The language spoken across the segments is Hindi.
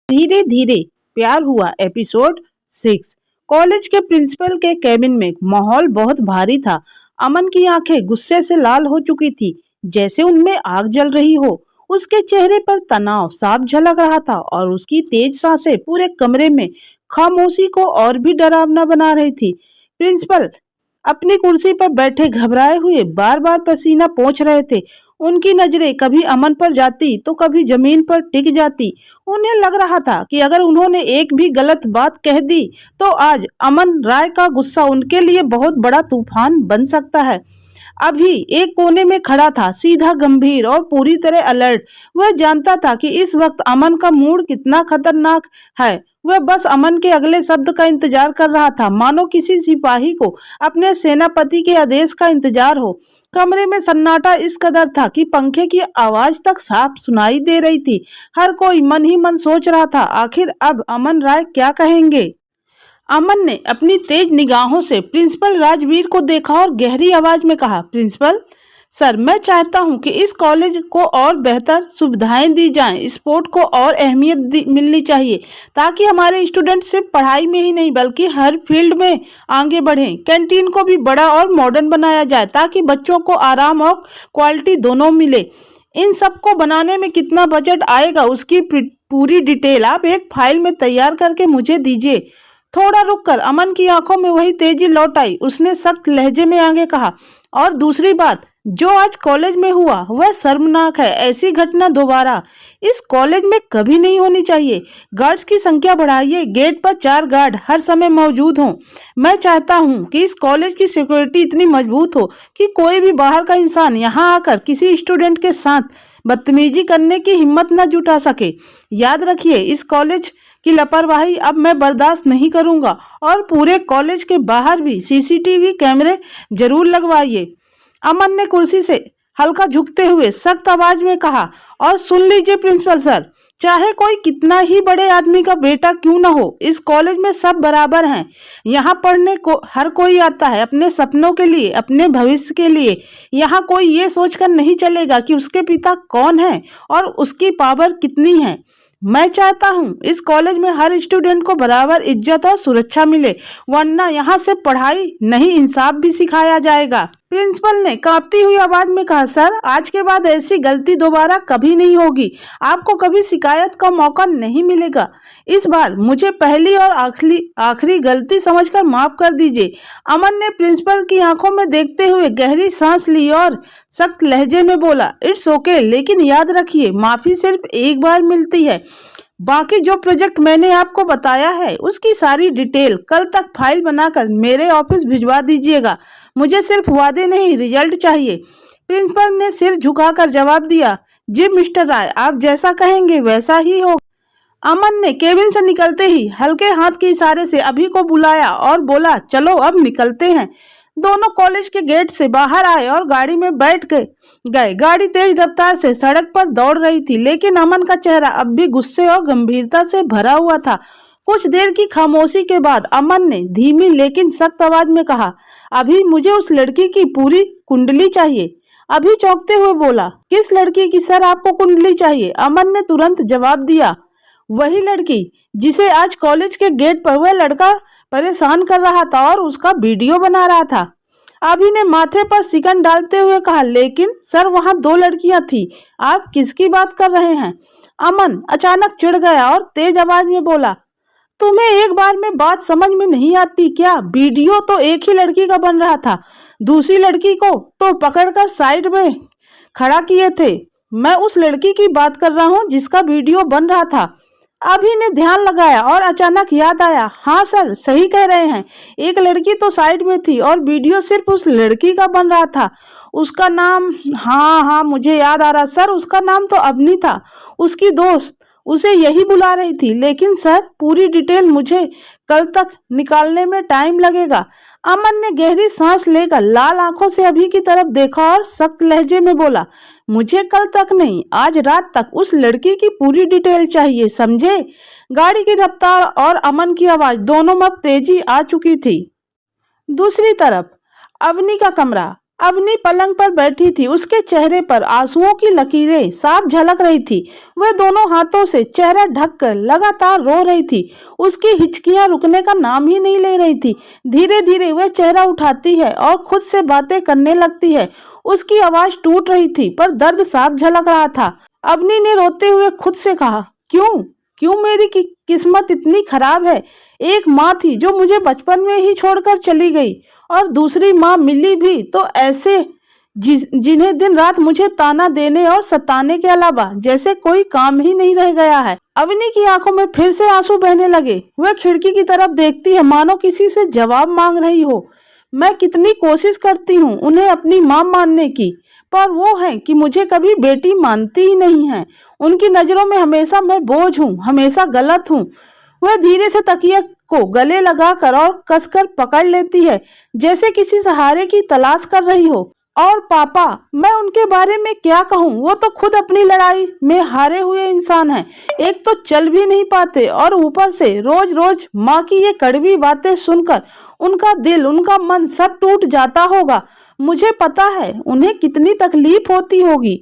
धीरे धीरे प्यार हुआ एपिसोड 6। कॉलेज के प्रिंसिपल के केबिन में माहौल बहुत भारी था। अमन की आंखें गुस्से से लाल हो चुकी थी, जैसे उनमें आग जल रही हो। उसके चेहरे पर तनाव साफ झलक रहा था और उसकी तेज सांसें पूरे कमरे में खामोशी को और भी डरावना बना रही थी। प्रिंसिपल अपनी कुर्सी पर बैठे घबराए हुए बार बार पसीना पोंछ रहे थे। उनकी नजरें कभी अमन पर जाती तो कभी जमीन पर टिक जाती। उन्हें लग रहा था कि अगर उन्होंने एक भी गलत बात कह दी तो आज अमन राय का गुस्सा उनके लिए बहुत बड़ा तूफान बन सकता है। अभी एक कोने में खड़ा था, सीधा, गंभीर और पूरी तरह अलर्ट। वह जानता था कि इस वक्त अमन का मूड कितना खतरनाक है। वह बस अमन के अगले शब्द का इंतजार कर रहा था, मानो किसी सिपाही को अपने सेनापति के आदेश का इंतजार हो। कमरे में सन्नाटा इस कदर था कि पंखे की आवाज तक साफ सुनाई दे रही थी। हर कोई मन ही मन सोच रहा था, आखिर अब अमन राय क्या कहेंगे। अमन ने अपनी तेज निगाहों से प्रिंसिपल राजवीर को देखा और गहरी आवाज में कहा, प्रिंसिपल सर, मैं चाहता हूं कि इस कॉलेज को और बेहतर सुविधाएं दी जाएं। स्पोर्ट को और अहमियत मिलनी चाहिए ताकि हमारे स्टूडेंट सिर्फ पढ़ाई में ही नहीं बल्कि हर फील्ड में आगे बढ़ें। कैंटीन को भी बड़ा और मॉडर्न बनाया जाए ताकि बच्चों को आराम और क्वालिटी दोनों मिले। इन सब को बनाने में कितना बजट आएगा, उसकी पूरी डिटेल आप एक फाइल में तैयार करके मुझे दीजिए। थोड़ा रुककर अमन की आंखों में वही तेजी लौट आई। उसने सख्त लहजे में आगे कहा, और दूसरी बात, जो आज कॉलेज में हुआ वह शर्मनाक है। ऐसी घटना दोबारा इस कॉलेज में कभी नहीं होनी चाहिए। गार्ड्स की संख्या बढ़ाइए, गेट पर 4 गार्ड हर समय मौजूद हों। मैं चाहता हूं कि इस कॉलेज की सिक्योरिटी इतनी मजबूत हो कि कोई भी बाहर का इंसान यहां आकर किसी स्टूडेंट के साथ बदतमीजी करने की हिम्मत न जुटा सके। याद रखिए, इस कॉलेज की लापरवाही अब मैं बर्दाश्त नहीं करूंगा और पूरे कॉलेज के बाहर भी सीसीटीवी कैमरे जरूर लगवाइए। अमन ने कुर्सी से हल्का झुकते हुए सख्त आवाज में कहा, और सुन लीजिए प्रिंसिपल सर, चाहे कोई कितना ही बड़े आदमी का बेटा क्यों न हो, इस कॉलेज में सब बराबर हैं। यहाँ पढ़ने को हर कोई आता है अपने सपनों के लिए, अपने भविष्य के लिए। यहाँ कोई ये सोचकर नहीं चलेगा कि उसके पिता कौन है और उसकी पावर कितनी है। मैं चाहता हूं इस कॉलेज में हर स्टूडेंट को बराबर इज्जत और सुरक्षा मिले, वरना यहाँ से पढ़ाई नहीं इंसाफ भी सिखाया जाएगा। प्रिंसिपल ने कांपती हुई आवाज में कहा, सर, आज के बाद ऐसी गलती दोबारा कभी नहीं होगी। आपको कभी शिकायत का मौका नहीं मिलेगा। इस बार मुझे पहली और आखिरी गलती समझकर माफ कर दीजिए। अमन ने प्रिंसिपल की आंखों में देखते हुए गहरी सांस ली और सख्त लहजे में बोला, इट्स ओके, लेकिन याद रखिए, माफी सिर्फ एक बार मिलती है। बाकी जो प्रोजेक्ट मैंने आपको बताया है उसकी सारी डिटेल कल तक फाइल बनाकर मेरे ऑफिस भिजवा दीजिएगा। मुझे सिर्फ वादे नहीं, रिजल्ट चाहिए। प्रिंसिपल ने सिर झुकाकर जवाब दिया, जी मिस्टर राय, आप जैसा कहेंगे वैसा ही होगा। अमन ने केबिन से निकलते ही हल्के हाथ के इशारे से अभी को बुलाया और बोला, चलो अब निकलते हैं। दोनों कॉलेज के गेट से बाहर आए और गाड़ी में बैठ गए। गाड़ी तेज रफ्तार से सड़क पर दौड़ रही थी, लेकिन अमन का चेहरा अब भी गुस्से और गंभीरता से भरा हुआ था। कुछ देर की खामोशी के बाद अमन ने धीमी लेकिन सख्त आवाज में कहा, अभी मुझे उस लड़की की पूरी कुंडली चाहिए। अभी चौंकते हुए बोला, किस लड़की की सर आपको कुंडली चाहिए? अमन ने तुरंत जवाब दिया, वही लड़की जिसे आज कॉलेज के गेट पर वह लड़का परेशान कर रहा था और उसका वीडियो बना रहा था। अभी ने माथे पर सिकन डालते हुए कहा, लेकिन सर वहां 2 लड़कियां थी, आप किसकी बात कर रहे हैं? अमन अचानक चिढ़ गया और तेज आवाज में बोला, तुम्हें एक बार में बात समझ में नहीं आती क्या? वीडियो तो एक ही लड़की का बन रहा था, दूसरी लड़की को तो पकड़कर साइड में खड़ा किए थे। मैं उस लड़की की बात कर रहा हूँ जिसका वीडियो बन रहा था। अभी ने ध्यान लगाया और अचानक याद आया, हाँ सर, सही कह रहे हैं, एक लड़की तो साइड में थी और वीडियो सिर्फ उस लड़की का बन रहा था। उसका नाम, हाँ मुझे याद आ रहा सर, उसका नाम तो अवनी था। उसकी दोस्त उसे यही बुला रही थी, लेकिन सर पूरी डिटेल मुझे कल तक निकालने में टाइम लगेगा। अमन ने गहरी सांस लेकर लाल आंखों से अभी की तरफ देखा और सख्त लहजे में बोला, मुझे कल तक नहीं, आज रात तक उस लड़की की पूरी डिटेल चाहिए, समझे? गाड़ी की रफ्तार और अमन की आवाज दोनों में तेजी आ चुकी थी। दूसरी तरफ अवनी का कमरा अवनी पलंग पर बैठी थी, उसके चेहरे पर आंसुओं की लकीरें साफ झलक रही थी। वह दोनों हाथों से चेहरा ढककर लगातार रो रही थी। उसकी हिचकियां रुकने का नाम ही नहीं ले रही थी। धीरे धीरे वह चेहरा उठाती है और खुद से बातें करने लगती है। उसकी आवाज टूट रही थी पर दर्द साफ झलक रहा था। अवनी ने रोते हुए खुद से कहा, क्यों क्यों मेरी किस्मत इतनी खराब है। एक माँ थी जो मुझे बचपन में ही छोड़कर चली गई और दूसरी माँ मिली भी तो ऐसे जिन्हें दिन रात मुझे ताना देने और सताने के अलावा जैसे कोई काम ही नहीं रह गया है। अवनी की आंखों में फिर से आंसू बहने लगे। वह खिड़की की तरफ देखती है मानो किसी से जवाब मांग रही हो। मैं कितनी कोशिश करती हूँ उन्हें अपनी माँ मानने की, पर वो है कि मुझे कभी बेटी मानती ही नहीं है। उनकी नजरों में हमेशा मैं बोझ हूँ, हमेशा गलत हूँ। वह धीरे से तकिया को गले लगाकर और कसकर पकड़ लेती है, जैसे किसी सहारे की तलाश कर रही हो। और पापा, मैं उनके बारे में क्या कहूँ, वो तो खुद अपनी लड़ाई में हारे हुए इंसान हैं। एक तो चल भी नहीं पाते और ऊपर से रोज रोज माँ की ये कड़वी बातें सुनकर उनका दिल, उनका मन सब टूट जाता होगा। मुझे पता है उन्हें कितनी तकलीफ होती होगी।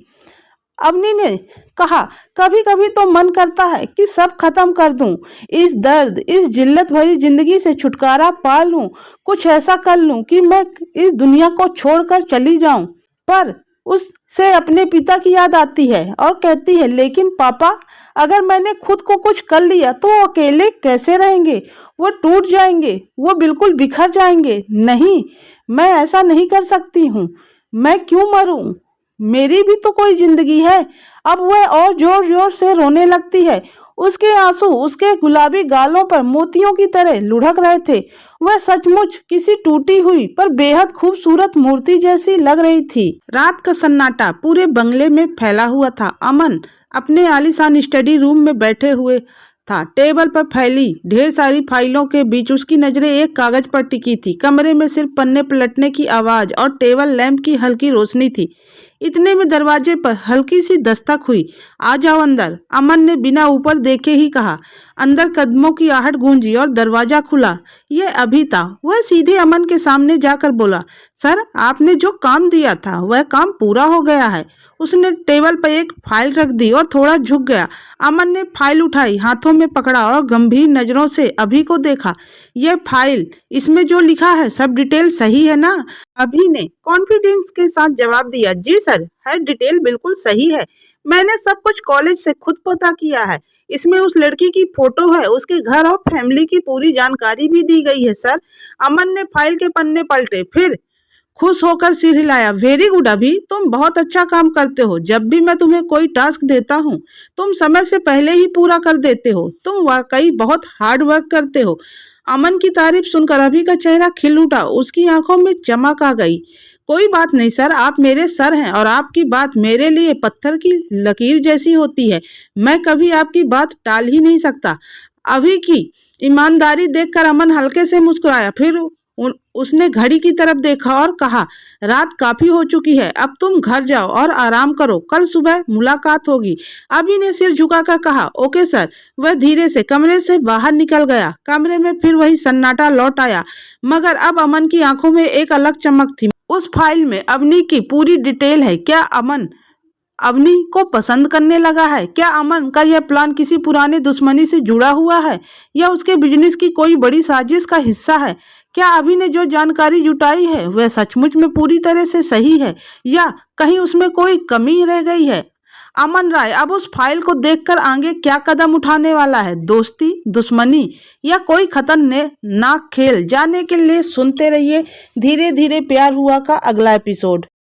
अवनी ने कहा, कभी कभी तो मन करता है कि सब खत्म कर दूं, इस दर्द, इस जिल्लत भरी जिंदगी से छुटकारा पा लूं, कुछ ऐसा कर लूं कि मैं इस दुनिया को छोड़कर चली जाऊं। पर उससे अपने पिता की याद आती है और कहती है, लेकिन पापा, अगर मैंने खुद को कुछ कर लिया तो वो अकेले कैसे रहेंगे। वो टूट जाएंगे, वो बिल्कुल बिखर जाएंगे। नहीं, मैं ऐसा नहीं कर सकती हूँ। मैं क्यों मरूं, मेरी भी तो कोई जिंदगी है। अब वह और जोर जोर से रोने लगती है। उसके आंसू उसके गुलाबी गालों पर मोतियों की तरह लुढ़क रहे थे। वह सचमुच किसी टूटी हुई पर बेहद खूबसूरत मूर्ति जैसी लग रही थी। रात का सन्नाटा पूरे बंगले में फैला हुआ था। अमन अपने आलीशान स्टडी रूम में बैठे हुए था। टेबल पर फैली ढेर सारी फाइलों के बीच उसकी नजरें एक कागज पर टिकी थी। कमरे में सिर्फ पन्ने पलटने की आवाज और टेबल लैंप की हल्की रोशनी थी। इतने में दरवाजे पर हल्की सी दस्तक हुई। आ जाओ अंदर, अमन ने बिना ऊपर देखे ही कहा। अंदर कदमों की आहट गूंजी और दरवाजा खुला। यह अभी था। वह सीधे अमन के सामने जाकर बोला, सर, आपने जो काम दिया था वह काम पूरा हो गया है। उसने टेबल पर एक फाइल रख दी और थोड़ा झुक गया। अमन ने फाइल उठाई, हाथों में पकड़ा और गंभीर नजरों से अभी को देखा। यह फाइल, इसमें जो लिखा है सब डिटेल सही है ना? अभी ने कॉन्फिडेंस के साथ जवाब दिया, जी सर, हर डिटेल बिल्कुल सही है। मैंने सब कुछ कॉलेज से खुद पता किया है। इसमें उस लड़की की फोटो है, उसके घर और फैमिली की पूरी जानकारी भी दी गई है सर। अमन ने फाइल के पन्ने पलटे, फिर खुश होकर सिर हिलाया। वेरी गुड अभी, तुम बहुत अच्छा काम करते हो। जब भी मैं तुम्हें कोई टास्क देता हूँ तुम समय से पहले ही पूरा कर देते हो। तुम वाकई बहुत हार्ड वर्क करते हो। अमन की तारीफ सुनकर अभी का चेहरा खिल उठा। उसकी आंखों में चमक आ गई। कोई बात नहीं सर, आप मेरे सर हैं और आपकी बात मेरे लिए पत्थर की लकीर जैसी होती है। मैं कभी आपकी बात टाल ही नहीं सकता। अभी की ईमानदारी देखकर अमन हल्के से मुस्कुराया। फिर उसने घड़ी की तरफ देखा और कहा, रात काफी हो चुकी है, अब तुम घर जाओ और आराम करो, कल सुबह मुलाकात होगी। अभी ने सिर झुकाकर कहा, ओके सर। वह धीरे से कमरे से बाहर निकल गया। कमरे में फिर वही सन्नाटा लौट आया, मगर अब अमन की आंखों में एक अलग चमक थी। उस फाइल में अवनी की पूरी डिटेल है। क्या अमन अवनी को पसंद करने लगा है? क्या अमन का यह प्लान किसी पुरानी दुश्मनी से जुड़ा हुआ है या उसके बिजनेस की कोई बड़ी साजिश का हिस्सा है? क्या अभी ने जो जानकारी जुटाई है वह सचमुच में पूरी तरह से सही है या कहीं उसमें कोई कमी रह गई है? अमन राय अब उस फाइल को देखकर आगे क्या कदम उठाने वाला है? दोस्ती, दुश्मनी या कोई खतरनाक खेल? जानने के लिए सुनते रहिए धीरे धीरे प्यार हुआ का अगला एपिसोड।